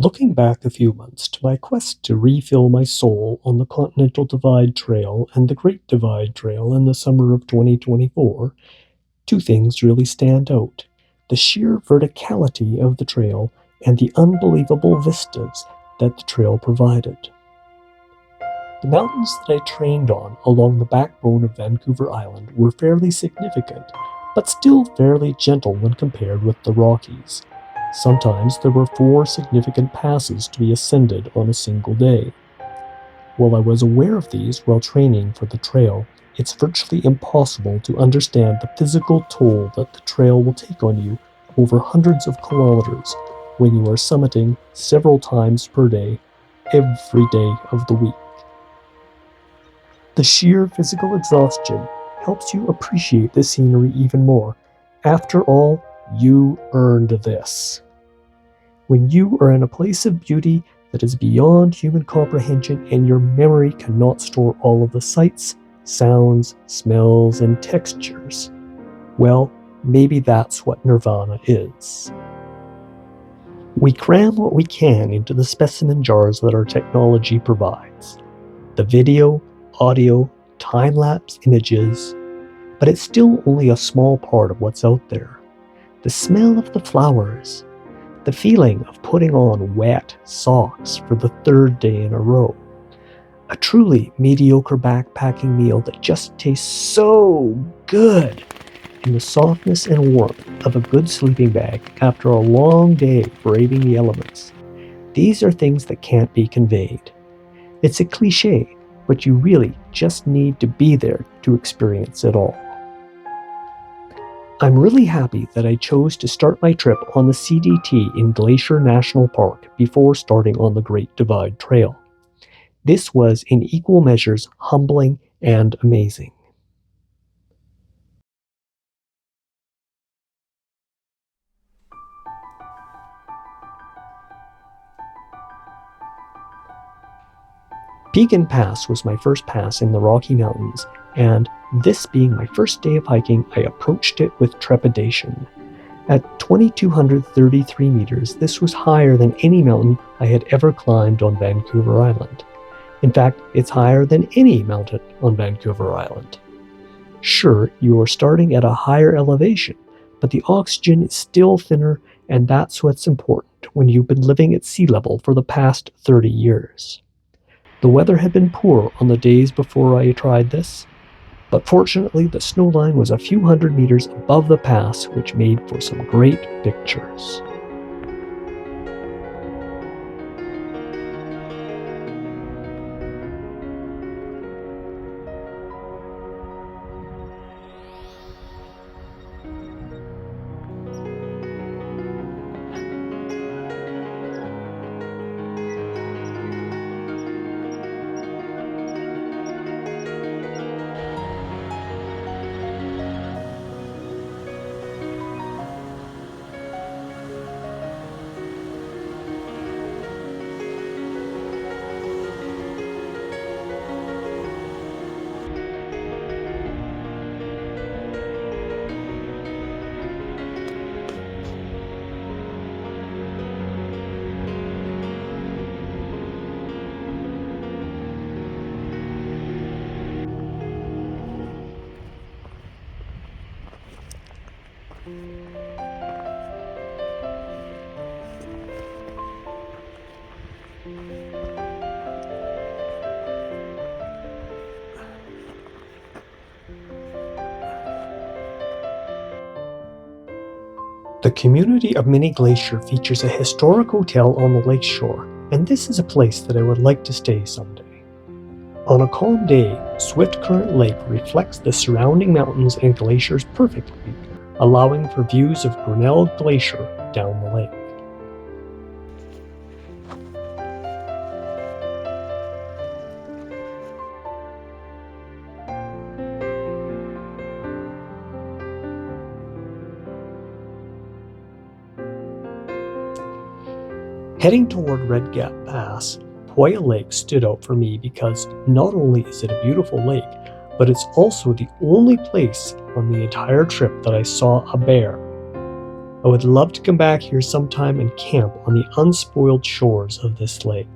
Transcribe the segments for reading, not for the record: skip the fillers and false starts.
Looking back a few months to my quest to refill my soul on the Continental Divide Trail and the Great Divide Trail in the summer of 2024, two things really stand out: the sheer verticality of the trail and the unbelievable vistas that the trail provided. The mountains that I trained on along the backbone of Vancouver Island were fairly significant, but still fairly gentle when compared with the Rockies. Sometimes there were 4 significant passes to be ascended on a single day. While I was aware of these while training for the trail, it's virtually impossible to understand the physical toll that the trail will take on you over hundreds of kilometers when you are summiting several times per day, every day of the week. The sheer physical exhaustion helps you appreciate the scenery even more. After all, you earned this. When you are in a place of beauty that is beyond human comprehension and your memory cannot store all of the sights, sounds, smells, and textures, well, maybe that's what nirvana is. We cram what we can into the specimen jars that our technology provides. The video, audio, time-lapse images, but it's still only a small part of what's out there. The smell of the flowers, the feeling of putting on wet socks for the 3rd day in a row, a truly mediocre backpacking meal that just tastes so good, and the softness and warmth of a good sleeping bag after a long day braving the elements. These are things that can't be conveyed. It's a cliche, but you really just need to be there to experience it all. I'm really happy that I chose to start my trip on the CDT in Glacier National Park before starting on the Great Divide Trail. This was in equal measures humbling and amazing. Pecan Pass was my first pass in the Rocky Mountains, and this being my first day of hiking, I approached it with trepidation. At 2,233 meters, this was higher than any mountain I had ever climbed on Vancouver Island. In fact, it's higher than any mountain on Vancouver Island. Sure, you are starting at a higher elevation, but the oxygen is still thinner, and that's what's important when you've been living at sea level for the past 30 years. The weather had been poor on the days before I tried this, but fortunately the snowline was a few hundred meters above the pass, which made for some great pictures. The community of Mini Glacier features a historic hotel on the lakeshore, and this is a place that I would like to stay someday. On a calm day, Swift Current Lake reflects the surrounding mountains and glaciers perfectly, allowing for views of Grinnell Glacier down the lake. Heading toward Red Gap Pass, Poya Lake stood out for me because not only is it a beautiful lake, but it's also the only place on the entire trip that I saw a bear. I would love to come back here sometime and camp on the unspoiled shores of this lake.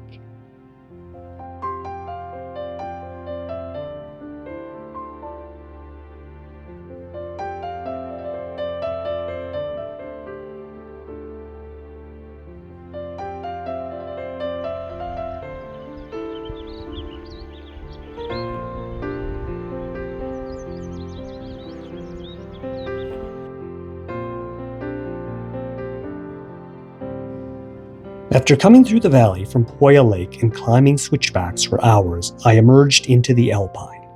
After coming through the valley from Poya Lake and climbing switchbacks for hours, I emerged into the Alpine.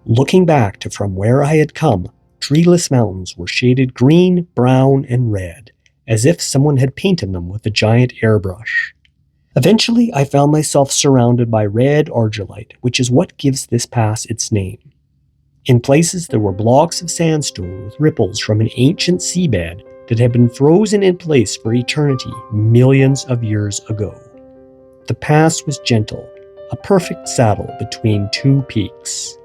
Looking back to from where I had come, treeless mountains were shaded green, brown, and red, as if someone had painted them with a giant airbrush. Eventually, I found myself surrounded by red argillite, which is what gives this pass its name. In places, there were blocks of sandstone with ripples from an ancient seabed that had been frozen in place for eternity millions of years ago. The pass was gentle, a perfect saddle between two peaks.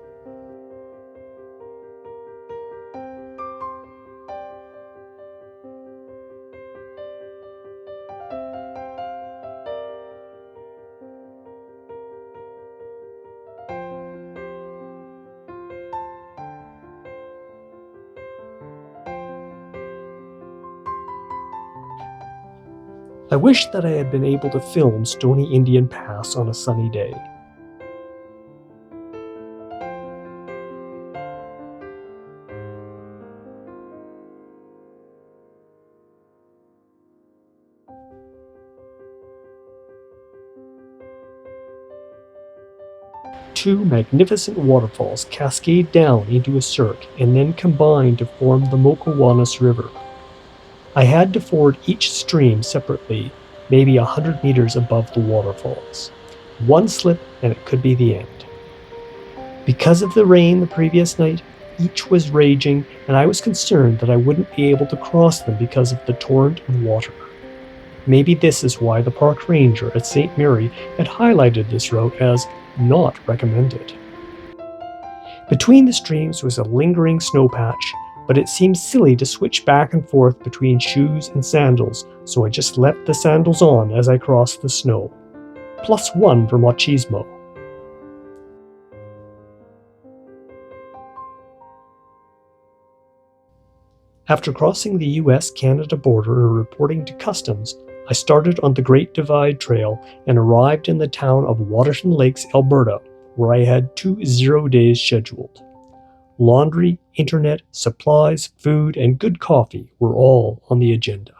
I wish that I had been able to film Stony Indian Pass on a sunny day. Two magnificent waterfalls cascade down into a cirque and then combine to form the Mokowanas River. I had to ford each stream separately, maybe 100 meters above the waterfalls. One slip and it could be the end. Because of the rain the previous night, each was raging, and I was concerned that I wouldn't be able to cross them because of the torrent of water. Maybe this is why the park ranger at St. Mary had highlighted this route as not recommended. Between the streams was a lingering snow patch, but it seemed silly to switch back and forth between shoes and sandals, so I just left the sandals on as I crossed the snow. +1 for machismo. After crossing the US-Canada border and reporting to customs, I started on the Great Divide Trail and arrived in the town of Waterton Lakes, Alberta, where I had 2 0 days scheduled. Laundry, internet, supplies, food, and good coffee were all on the agenda.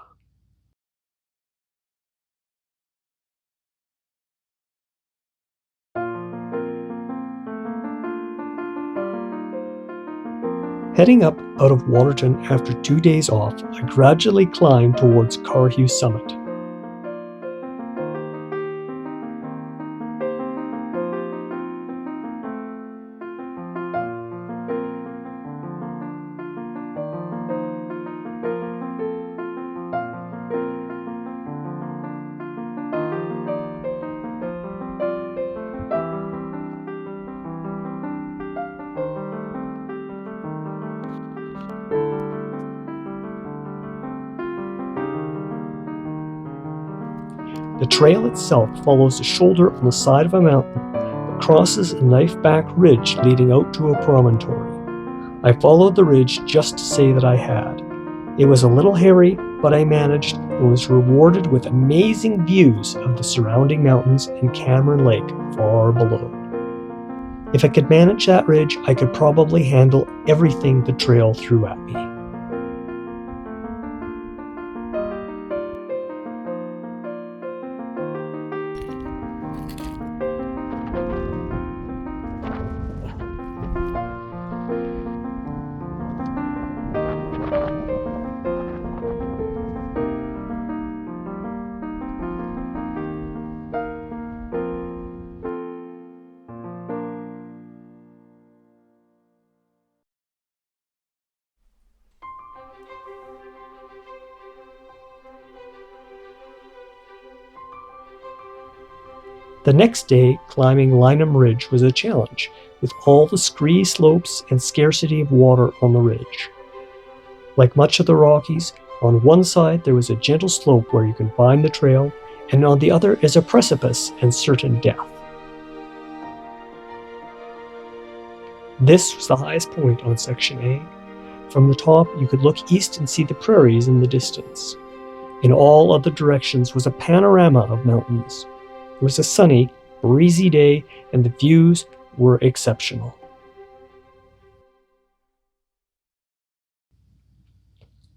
Heading up out of Waterton after 2 days off, I gradually climbed towards Carhew Summit. The trail itself follows a shoulder on the side of a mountain that crosses a knife-back ridge leading out to a promontory. I followed the ridge just to say that I had. It was a little hairy, but I managed and was rewarded with amazing views of the surrounding mountains and Cameron Lake far below. If I could manage that ridge, I could probably handle everything the trail threw at me. The next day, climbing Lynham Ridge was a challenge, with all the scree slopes and scarcity of water on the ridge. Like much of the Rockies, on one side there was a gentle slope where you can find the trail, and on the other is a precipice and certain death. This was the highest point on Section A. From the top, you could look east and see the prairies in the distance. In all other directions was a panorama of mountains. It was a sunny, breezy day, and the views were exceptional.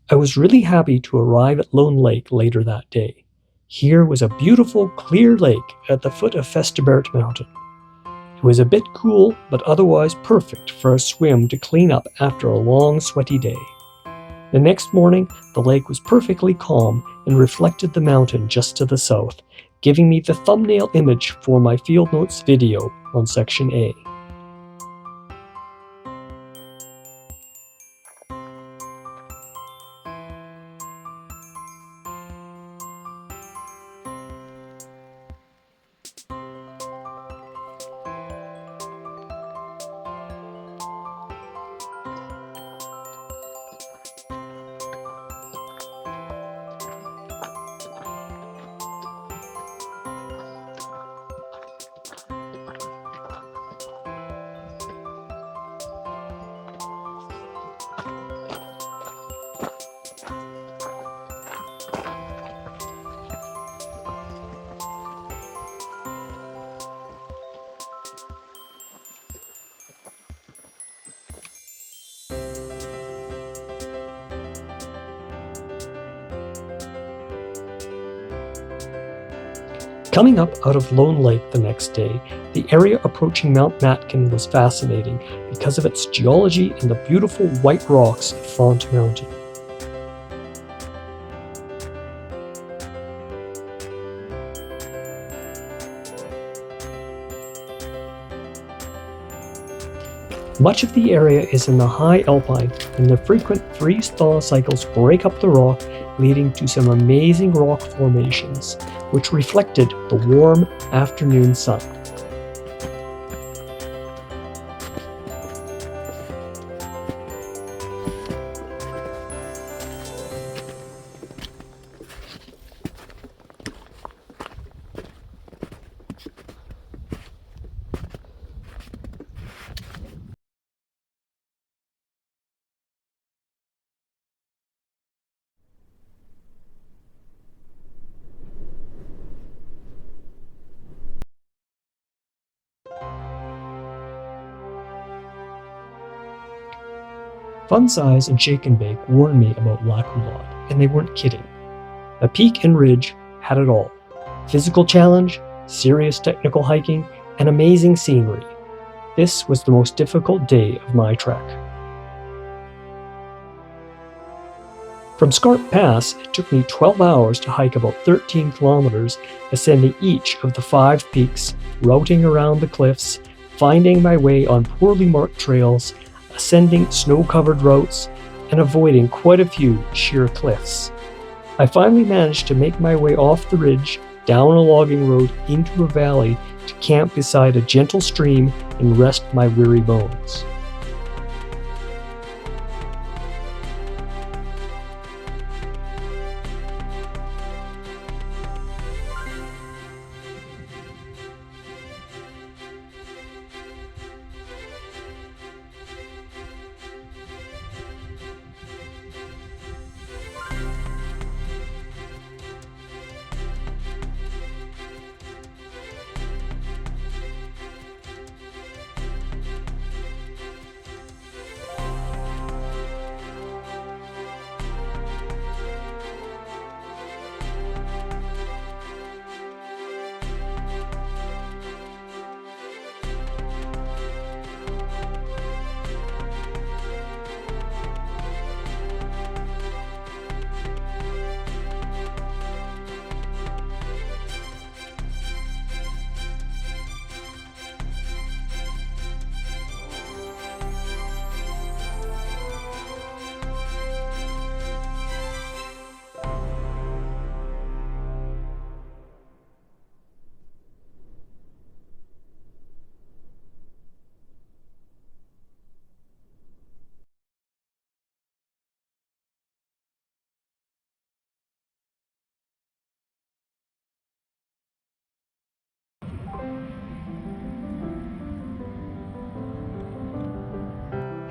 I was really happy to arrive at Lone Lake later that day. Here was a beautiful, clear lake at the foot of Festubert Mountain. It was a bit cool, but otherwise perfect for a swim to clean up after a long, sweaty day. The next morning, the lake was perfectly calm and reflected the mountain just to the south, giving me the thumbnail image for my Field Notes video on Section A. Coming up out of Lone Lake the next day, the area approaching Mount Matkin was fascinating because of its geology and the beautiful white rocks of Font Mountain. Much of the area is in the high alpine, and the frequent freeze-thaw cycles break up the rock, leading to some amazing rock formations, which reflected the warm afternoon sun. Fun Size and Shake and Bake warned me about Lac Roulotte, and they weren't kidding. The peak and ridge had it all. Physical challenge, serious technical hiking, and amazing scenery. This was the most difficult day of my trek. From Scarp Pass, it took me 12 hours to hike about 13 kilometers, ascending each of the 5 peaks, routing around the cliffs, finding my way on poorly marked trails, ascending snow-covered routes, and avoiding quite a few sheer cliffs. I finally managed to make my way off the ridge, down a logging road into a valley to camp beside a gentle stream and rest my weary bones.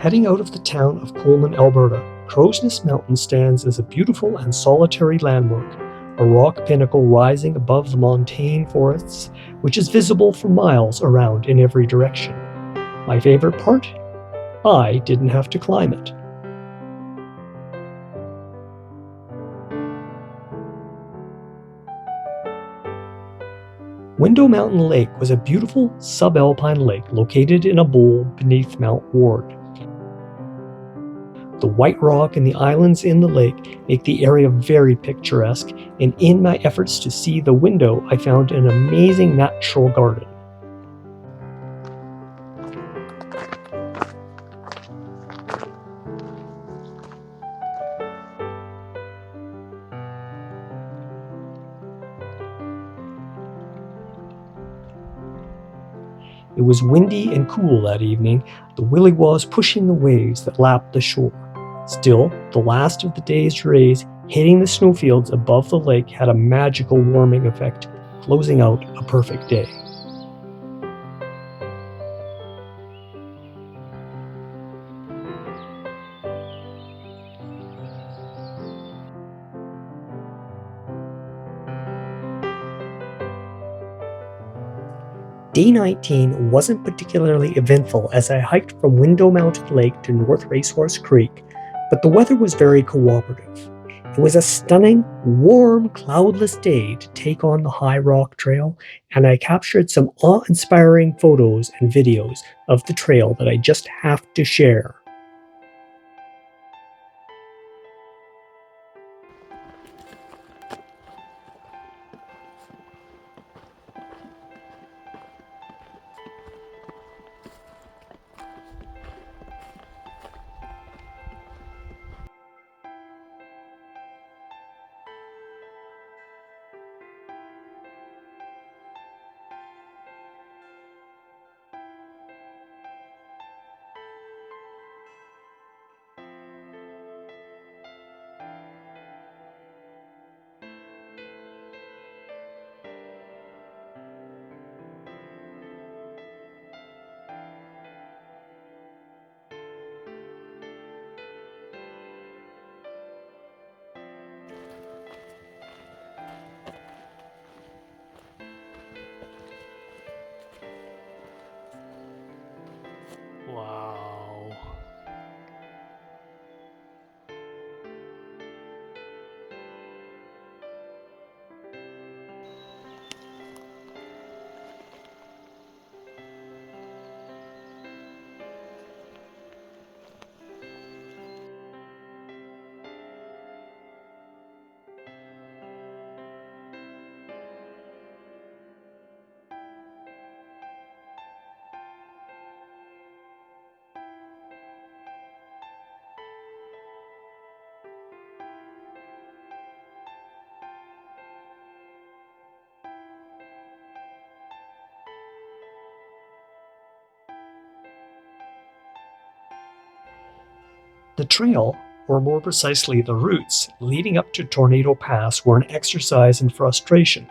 Heading out of the town of Coleman, Alberta, Crow's Nest Mountain stands as a beautiful and solitary landmark, a rock pinnacle rising above the montane forests, which is visible for miles around in every direction. My favorite part? I didn't have to climb it. Window Mountain Lake was a beautiful subalpine lake located in a bowl beneath Mount Ward. The white rock and the islands in the lake make the area very picturesque, and in my efforts to see the window, I found an amazing natural garden. It was windy and cool that evening, the willy-waws pushing the waves that lapped the shore. Still, the last of the day's rays hitting the snowfields above the lake had a magical warming effect, closing out a perfect day. Day 19 wasn't particularly eventful as I hiked from Window Mountain Lake to North Racehorse Creek, but the weather was very cooperative. It was a stunning, warm, cloudless day to take on the High Rock Trail, and I captured some awe-inspiring photos and videos of the trail that I just have to share. Wow. The trail, or more precisely the routes, leading up to Tornado Pass were an exercise in frustration,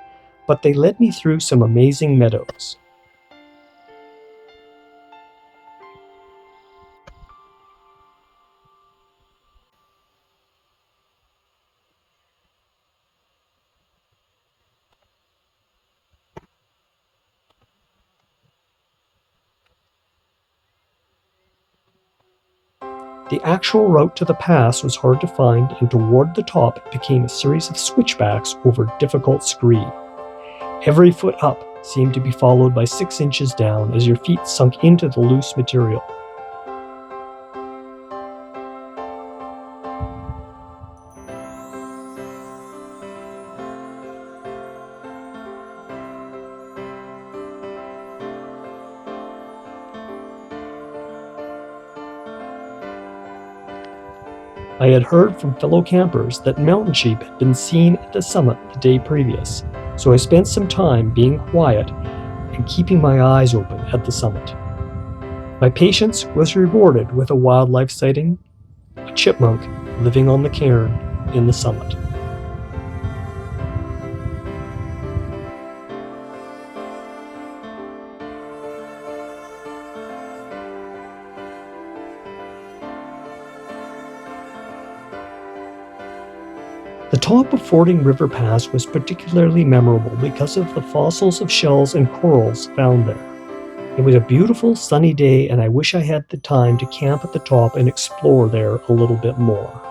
but they led me through some amazing meadows. The actual route to the pass was hard to find, and toward the top it became a series of switchbacks over difficult scree. Every foot up seemed to be followed by 6 inches down as your feet sunk into the loose material. I had heard from fellow campers that mountain sheep had been seen at the summit the day previous, so I spent some time being quiet and keeping my eyes open at the summit. My patience was rewarded with a wildlife sighting, a chipmunk living on the cairn in the summit. top of Fording River Pass was particularly memorable because of the fossils of shells and corals found there. It was a beautiful sunny day, and I wish I had the time to camp at the top and explore there a little bit more.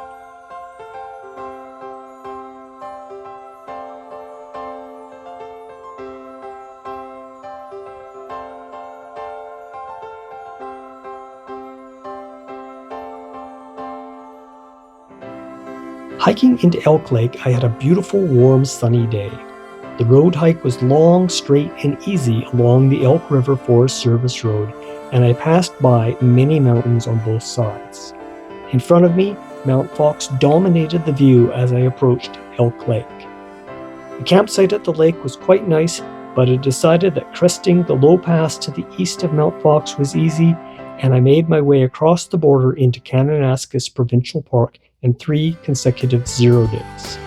Hiking into Elk Lake, I had a beautiful, warm, sunny day. The road hike was long, straight, and easy along the Elk River Forest Service Road, and I passed by many mountains on both sides. In front of me, Mount Fox dominated the view as I approached Elk Lake. The campsite at the lake was quite nice, but I decided that cresting the low pass to the east of Mount Fox was easy, and I made my way across the border into Kananaskis Provincial Park in 3 consecutive 0 days.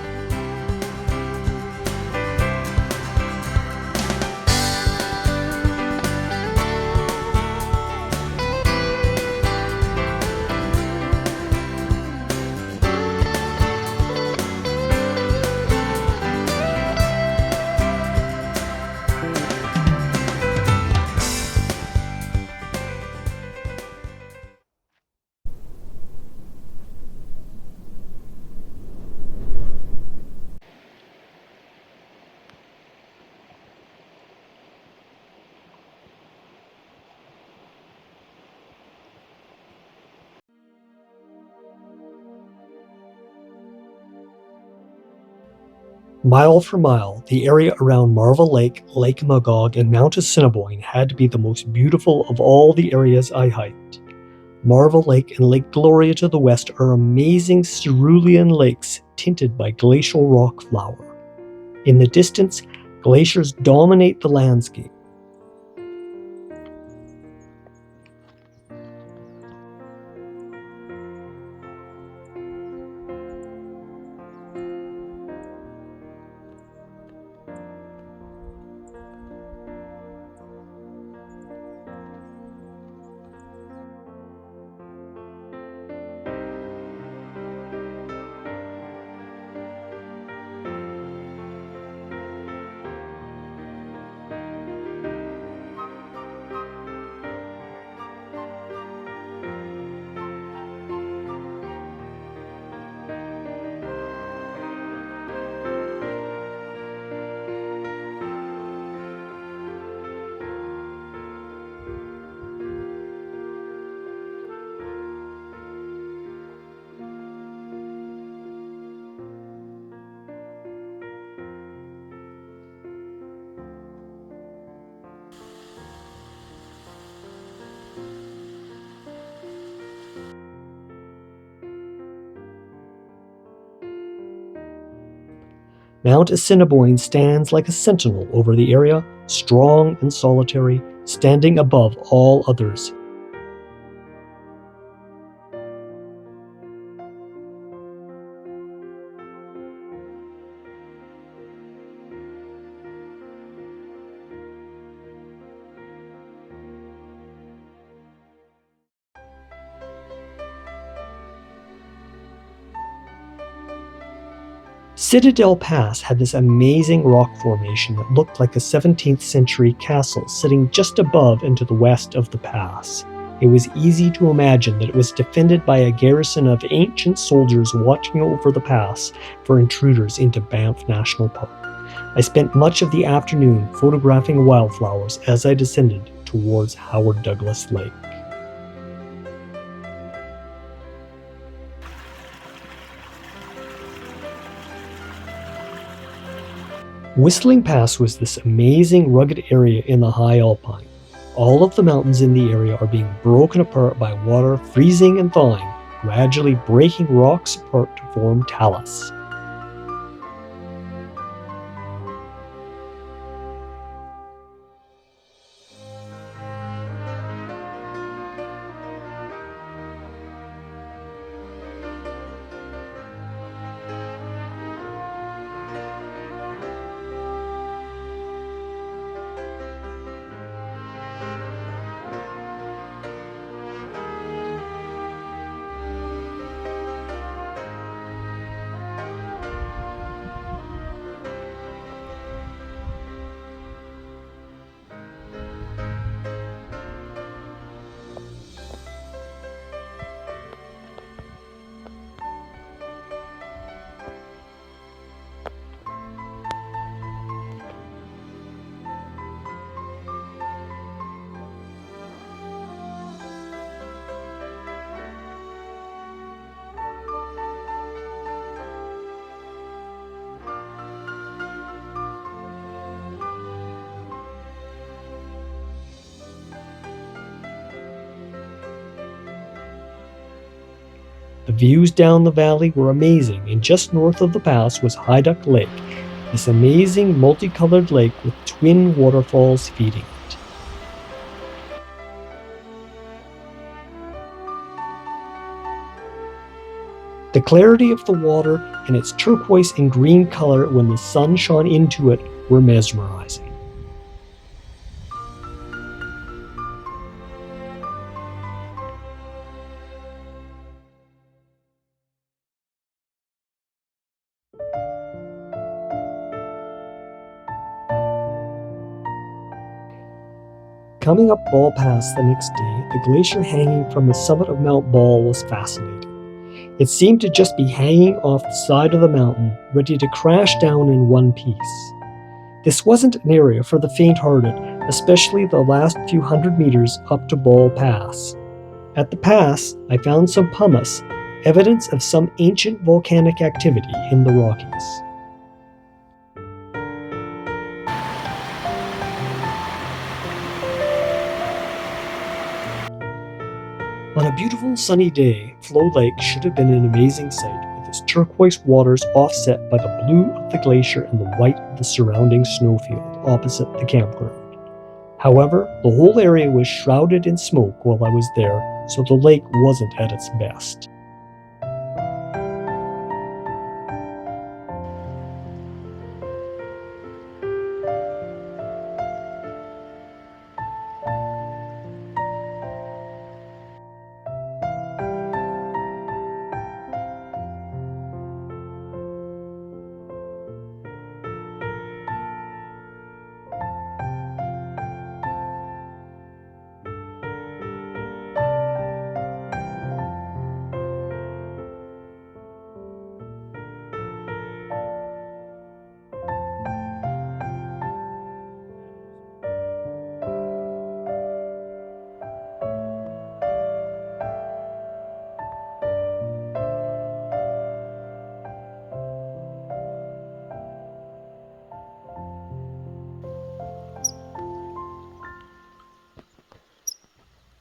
Mile for mile, the area around Marva Lake, Lake Magog, and Mount Assiniboine had to be the most beautiful of all the areas I hiked. Marva Lake and Lake Gloria to the west are amazing cerulean lakes tinted by glacial rock flower. In the distance, glaciers dominate the landscape. Mount Assiniboine stands like a sentinel over the area, strong and solitary, standing above all others. Citadel Pass had this amazing rock formation that looked like a 17th century castle sitting just above and to the west of the pass. It was easy to imagine that it was defended by a garrison of ancient soldiers watching over the pass for intruders into Banff National Park. I spent much of the afternoon photographing wildflowers as I descended towards Howard Douglas Lake. Whistling Pass was this amazing rugged area in the high alpine. All of the mountains in the area are being broken apart by water freezing and thawing, gradually breaking rocks apart to form talus. The views down the valley were amazing, and just north of the pass was High Duck Lake, this amazing multicolored lake with twin waterfalls feeding it. The clarity of the water and its turquoise and green color when the sun shone into it were mesmerizing. Coming up Ball Pass the next day, the glacier hanging from the summit of Mount Ball was fascinating. It seemed to just be hanging off the side of the mountain, ready to crash down in one piece. This wasn't an area for the faint-hearted, especially the last few hundred meters up to Ball Pass. At the pass, I found some pumice, evidence of some ancient volcanic activity in the Rockies. On a beautiful sunny day, Flow Lake should have been an amazing sight, with its turquoise waters offset by the blue of the glacier and the white of the surrounding snowfield opposite the campground. However, the whole area was shrouded in smoke while I was there, so the lake wasn't at its best.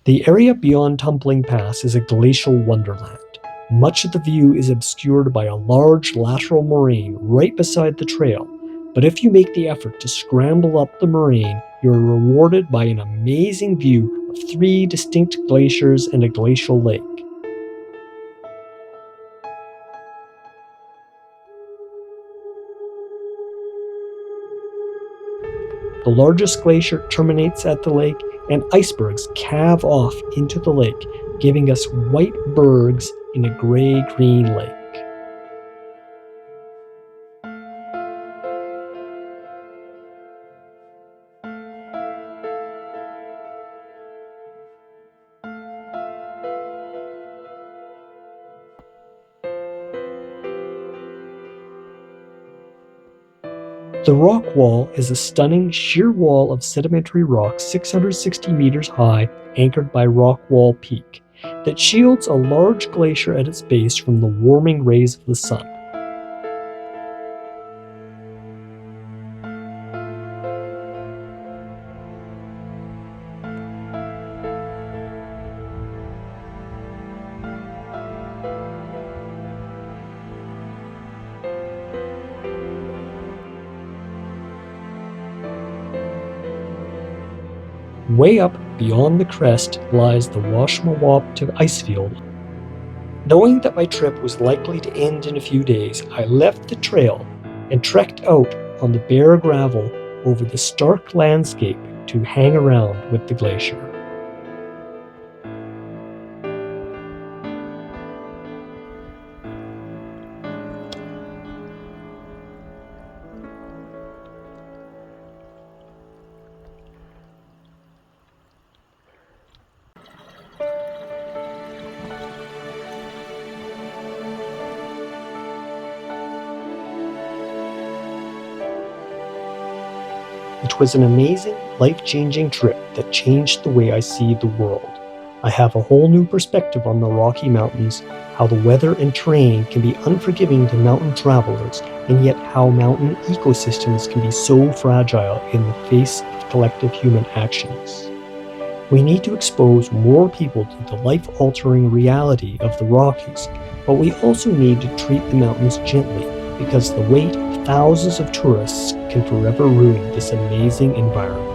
The area beyond Tumbling Pass is a glacial wonderland. Much of the view is obscured by a large lateral moraine right beside the trail, but if you make the effort to scramble up the moraine, you are rewarded by an amazing view of 3 distinct glaciers and a glacial lake. The largest glacier terminates at the lake, and icebergs calve off into the lake, giving us white bergs in a gray-green lake. The rock wall is a stunning sheer wall of sedimentary rock 660 meters high, anchored by Rockwall Peak, that shields a large glacier at its base from the warming rays of the sun. Way up beyond the crest lies the Washmawapta icefield. Knowing that my trip was likely to end in a few days, I left the trail and trekked out on the bare gravel over the stark landscape to hang around with the glacier. It was an amazing, life-changing trip that changed the way I see the world. I have a whole new perspective on the Rocky Mountains, how the weather and terrain can be unforgiving to mountain travelers, and yet how mountain ecosystems can be so fragile in the face of collective human actions. We need to expose more people to the life-altering reality of the Rockies, but we also need to treat the mountains gently because the weight of thousands of tourists can forever ruin this amazing environment.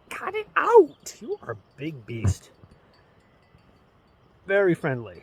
Cut it out! You are a big beast. Very friendly.